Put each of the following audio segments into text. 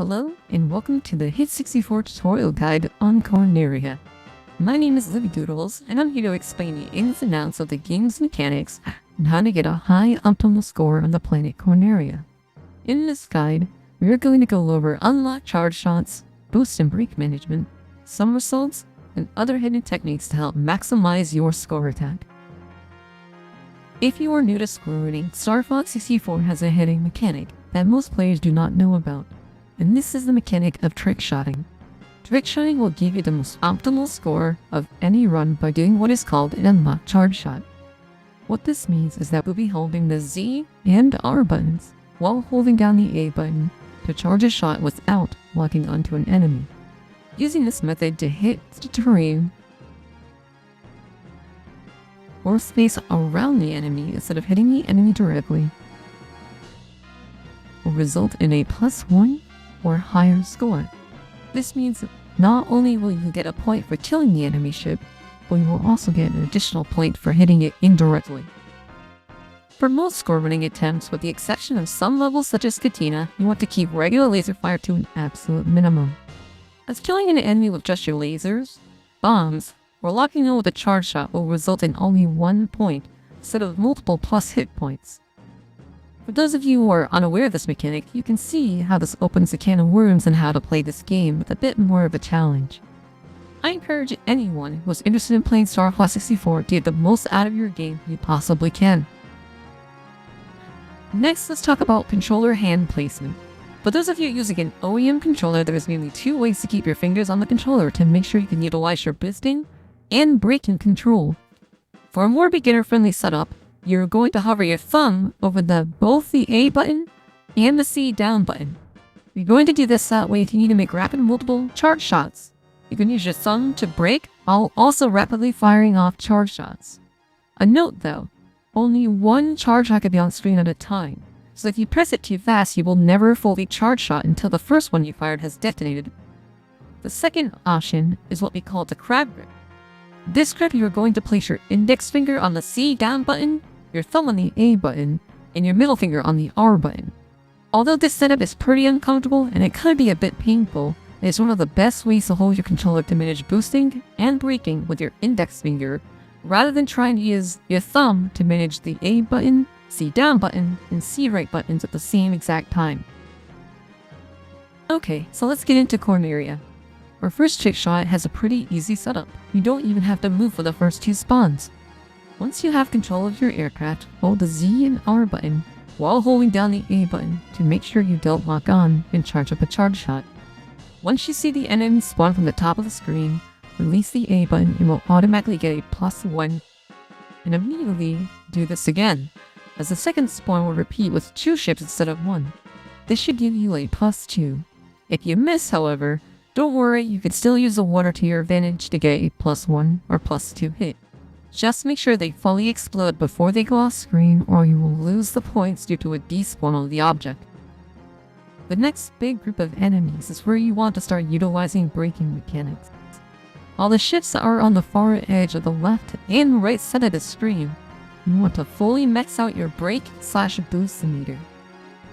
Hello and welcome to the Hit 64 tutorial guide on Corneria. My name is Livvydoodlez and I'm here to explain the ins and outs of the game's mechanics and how to get a high optimal score on the planet Corneria. In this guide, we are going to go over unlocked charge shots, boost and break management, somersaults, and other hidden techniques to help maximize your score attack. If you are new to scoring, Star Fox 64 has a hidden mechanic that most players do not know about, and this is the mechanic of trick shotting. Trick shotting will give you the most optimal score of any run by doing what is called an unlocked charge shot. What this means is that we'll be holding the Z and R buttons while holding down the A button to charge a shot without locking onto an enemy. Using this method to hit the terrain or space around the enemy instead of hitting the enemy directly will result in a +1 or higher score. This means not only will you get a point for killing the enemy ship, but you will also get an additional point for hitting it indirectly. For most score running attempts, with the exception of some levels such as Katina, you want to keep regular laser fire to an absolute minimum, as killing an enemy with just your lasers, bombs, or locking in with a charge shot will result in only 1 point instead of multiple plus hit points. For those of you who are unaware of this mechanic, you can see how this opens a can of worms and how to play this game with a bit more of a challenge. I encourage anyone who is interested in playing Star Fox 64 to get the most out of your game you possibly can. Next, let's talk about controller hand placement. For those of you using an OEM controller, there is mainly 2 ways to keep your fingers on the controller to make sure you can utilize your boosting and braking control. For a more beginner-friendly setup, you're going to hover your thumb over both the A button and the C down button. You're going to do this that way if you need to make rapid multiple charge shots. You can use your thumb to brake while also rapidly firing off charge shots. A note though, only 1 charge shot can be on screen at a time, so if you press it too fast you will never fully charge shot until the first one you fired has detonated. The second option is what we call the crab grip. This grip, you are going to place your index finger on the C down button, your thumb on the A button, and your middle finger on the R button. Although this setup is pretty uncomfortable and it could be a bit painful, it is one of the best ways to hold your controller to manage boosting and braking with your index finger, rather than trying to use your thumb to manage the A button, C down button, and C right buttons at the same exact time. Okay, so let's get into Corneria. Our first trick shot has a pretty easy setup. You don't even have to move for the first 2 spawns. Once you have control of your aircraft, hold the Z and R button while holding down the A button to make sure you don't lock on and charge up a charge shot. Once you see the enemy spawn from the top of the screen, release the A button and will automatically get a +1, and immediately do this again, as the second spawn will repeat with 2 ships instead of 1. This should give you a +2. If you miss, however, don't worry, you can still use the water to your advantage to get a +1 or +2 hit. Just make sure they fully explode before they go off screen or you will lose the points due to a despawn on the object. The next big group of enemies is where you want to start utilizing braking mechanics. While the ships are on the far edge of the left and right side of the screen, you want to fully max out your brake/boost meter,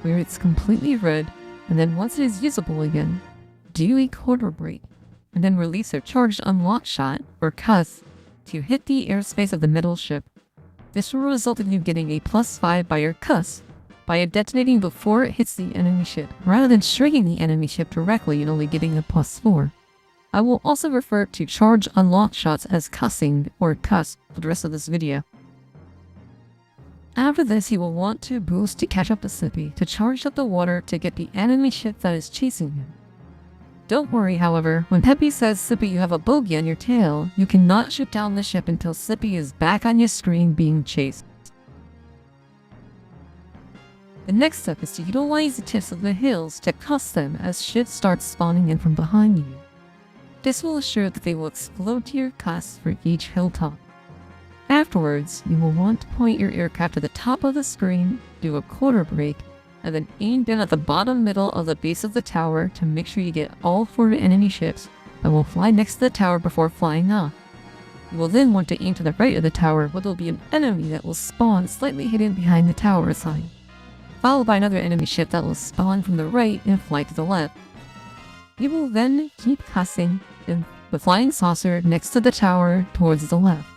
where it's completely red, and then once it is usable again, do a quarter brake, and then release a charged unlock shot, or cuss, to hit the airspace of the middle ship. This will result in you getting a +5 by your cuss, by detonating before it hits the enemy ship, rather than striking the enemy ship directly and only getting a +4. I will also refer to charge unlock shots as cussing, or cuss, for the rest of this video. After this, you will want to boost to catch up to Sippy, to charge up the water to get the enemy ship that is chasing him. Don't worry, however, when Peppy says Sippy you have a bogey on your tail, you cannot shoot down the ship until Sippy is back on your screen being chased. The next step is to utilize the tips of the hills to cuss them as ships start spawning in from behind you. This will assure that they will explode to your cuss for each hilltop. Afterwards, you will want to point your aircraft to the top of the screen, do a quarter brake, and then aim down at the bottom middle of the base of the tower to make sure you get all 4 enemy ships that will fly next to the tower before flying off. You will then want to aim to the right of the tower where there will be an enemy that will spawn slightly hidden behind the tower sign, followed by another enemy ship that will spawn from the right and fly to the left. You will then keep casting the flying saucer next to the tower towards the left,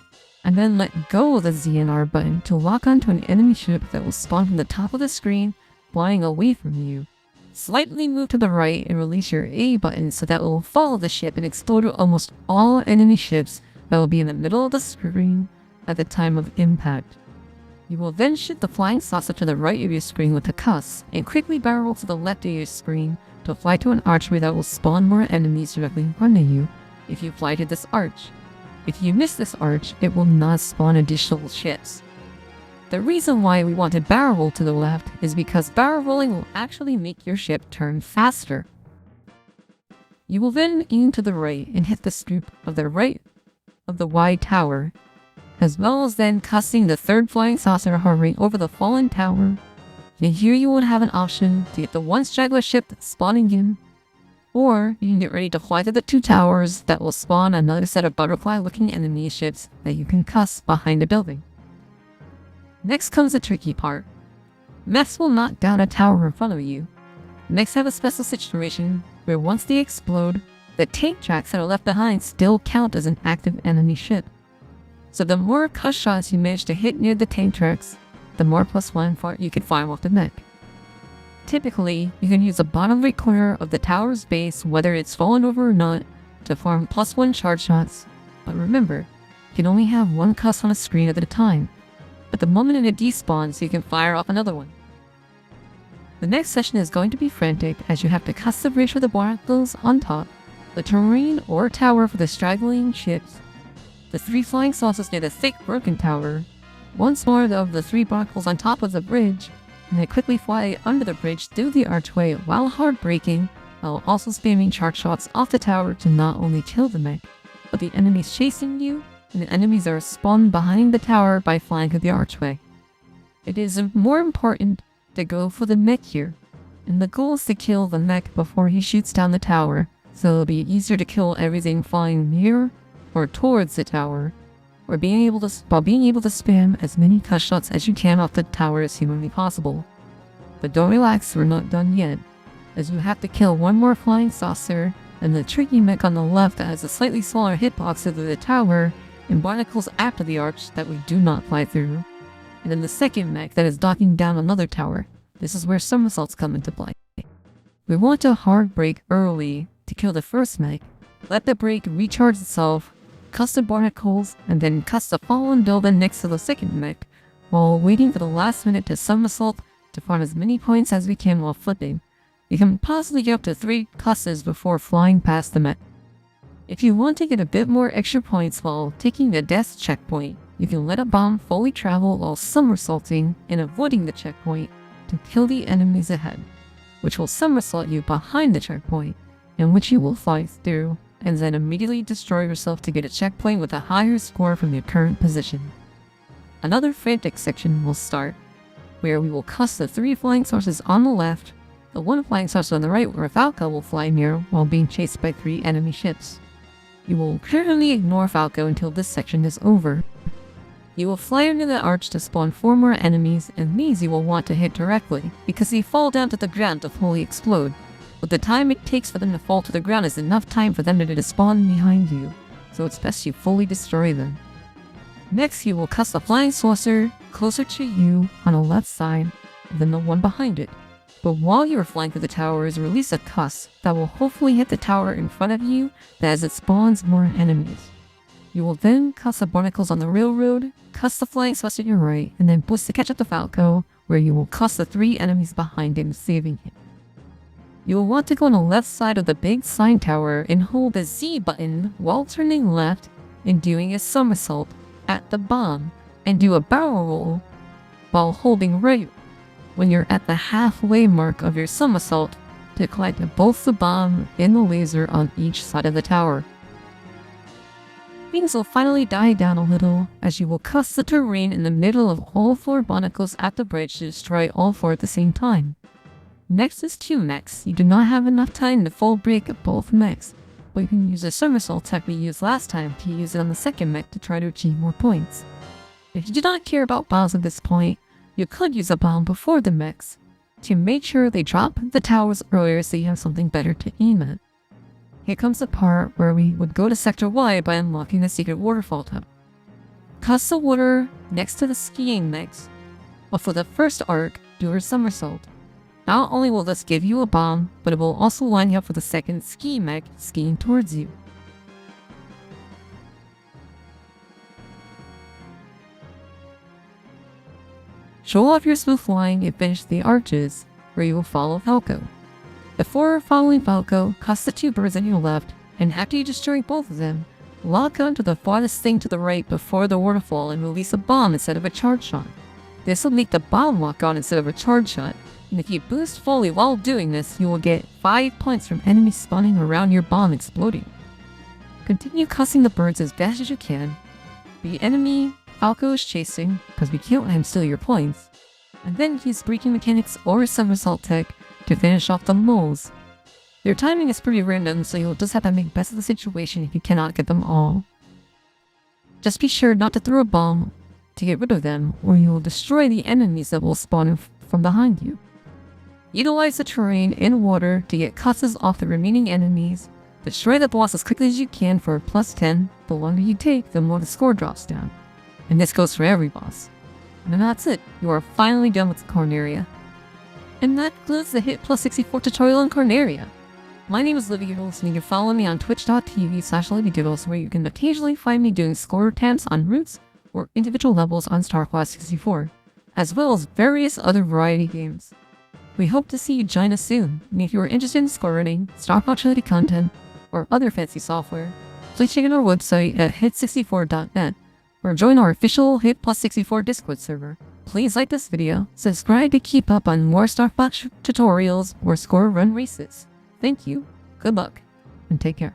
and then let go of the Z and R button to lock onto an enemy ship that will spawn from the top of the screen, flying away from you. Slightly move to the right and release your A button so that it will follow the ship and explode almost all enemy ships that will be in the middle of the screen at the time of impact. You will then shoot the flying saucer to the right of your screen with a cuss, and quickly barrel roll to the left of your screen to fly to an archway that will spawn more enemies directly in front of you if you fly to this arch. If you miss this arch, it will not spawn additional ships. The reason why we want to barrel roll to the left is because barrel rolling will actually make your ship turn faster. You will then aim to the right and hit the scoop of the right of the wide tower, as well as then casting the third flying saucer hovering over the fallen tower. And here you will have an option to get the one straggler ship that's spawning in, or you can get ready to fly to the two towers that will spawn another set of butterfly-looking enemy ships that you can cuss behind the building. Next comes the tricky part. Mechs will knock down a tower in front of you. Mechs have a special situation where once they explode, the tank tracks that are left behind still count as an active enemy ship. So the more cuss shots you manage to hit near the tank tracks, the more +1 you can fire off the mech. Typically, you can use the bottom right corner of the tower's base, whether it's fallen over or not, to farm +1 charge shots. But remember, you can only have one cuss on a screen at a time. But the moment it despawns, you can fire off another one. The next session is going to be frantic, as you have to cuss the bridge for the barnacles on top, the terrain or tower for the straggling ships, the 3 flying saucers near the thick broken tower, once more of the 3 barnacles on top of the bridge, and then quickly fly under the bridge through the archway while hard braking, while also spamming charge shots off the tower to not only kill the mech, but the enemies chasing you, and the enemies are spawned behind the tower by flying through the archway. It is more important to go for the mech here, and the goal is to kill the mech before he shoots down the tower, so it'll be easier to kill everything flying near or towards the tower, or being able to spam as many cuss shots as you can off the tower as humanly possible. But don't relax, we're not done yet, as you have to kill one more flying saucer, and the tricky mech on the left that has a slightly smaller hitbox over the tower, and barnacles after the arch that we do not fly through, and then the second mech that is docking down another tower. This is where somersaults come into play. We want to hard brake early to kill the first mech, let the brake recharge itself, cuss the barnacles, and then cuss the fallen building next to the second mech, while waiting for the last minute to somersault to farm as many points as we can while flipping. You can possibly get up to 3 cusses before flying past the mech. If you want to get a bit more extra points while taking the death checkpoint, you can let a bomb fully travel while somersaulting and avoiding the checkpoint to kill the enemies ahead, which will somersault you behind the checkpoint, and which you will fly through, and then immediately destroy yourself to get a checkpoint with a higher score from your current position. Another frantic section will start, where we will cuss the 3 flying saucers on the left, the 1 flying saucer on the right where Falco will fly near while being chased by 3 enemy ships. You will currently ignore Falco until this section is over. You will fly under the arch to spawn 4 more enemies, and these you will want to hit directly, because they fall down to the ground to fully explode. But the time it takes for them to fall to the ground is enough time for them to despawn behind you, so it's best you fully destroy them. Next, you will cuss the flying saucer closer to you on the left side than the one behind it. But while you are flying through the towers, release a cuss that will hopefully hit the tower in front of you as it spawns more enemies. You will then cuss the barnacles on the railroad, cuss the flying saucer to your right, and then boost to catch up to Falco, where you will cuss the 3 enemies behind him, saving him. You will want to go on the left side of the big sign tower and hold the Z button while turning left and doing a somersault at the bomb, and do a barrel roll while holding right when you're at the halfway mark of your somersault to collect both the bomb and the laser on each side of the tower. Things will finally die down a little as you will cuss the terrain in the middle of all 4 barnacles at the bridge to destroy all 4 at the same time. Next is 2 mechs. You do not have enough time to full break both mechs, but you can use the somersault tech we used last time to use it on the second mech to try to achieve more points. If you do not care about bombs at this point, you could use a bomb before the mechs to make sure they drop the towers earlier so you have something better to aim at. here comes the part where we would go to Sector Y by unlocking the secret waterfall tub. Cross the water next to the skiing mechs, but for the first arc, do a somersault. Not only will this give you a bomb, but it will also line you up for the second ski mech skiing towards you. Show off your smooth flying and finish the arches, where you will follow Falco. Before following Falco, cross the two birds on your left, and after you destroy both of them, lock onto the farthest thing to the right before the waterfall and release a bomb instead of a charge shot. This will make the bomb lock on instead of a charge shot, and if you boost fully while doing this, you will get 5 points from enemies spawning around your bomb exploding. Continue cussing the birds as fast as you can. The enemy Falco is chasing, because we can't let him steal your points, and then use Mech Mechanics or somersault tech to finish off the moles. Their timing is pretty random, so you'll just have to make best of the situation if you cannot get them all. Just be sure not to throw a bomb to get rid of them, or you will destroy the enemies that will spawn from behind you. Utilize the terrain and water to get cusses off the remaining enemies. Destroy the boss as quickly as you can for a +10. The longer you take, the more the score drops down. And this goes for every boss. And then that's it. You are finally done with Corneria. And that concludes the Hit Plus 64 tutorial on Corneria. My name is Livvydoodlez, and you can follow me on twitch.tv/Livvydoodlez, where you can occasionally find me doing score attempts on routes or individual levels on StarCraft 64, as well as various other variety games. We hope to see you join us soon, and if you are interested in score running, StarCraft related content, or other fancy software, please check out our website at hit64.net, or join our official Hit Plus 64 Discord server. Please like this video, subscribe to keep up on more StarCraft tutorials or score run races. Thank you, good luck, and take care.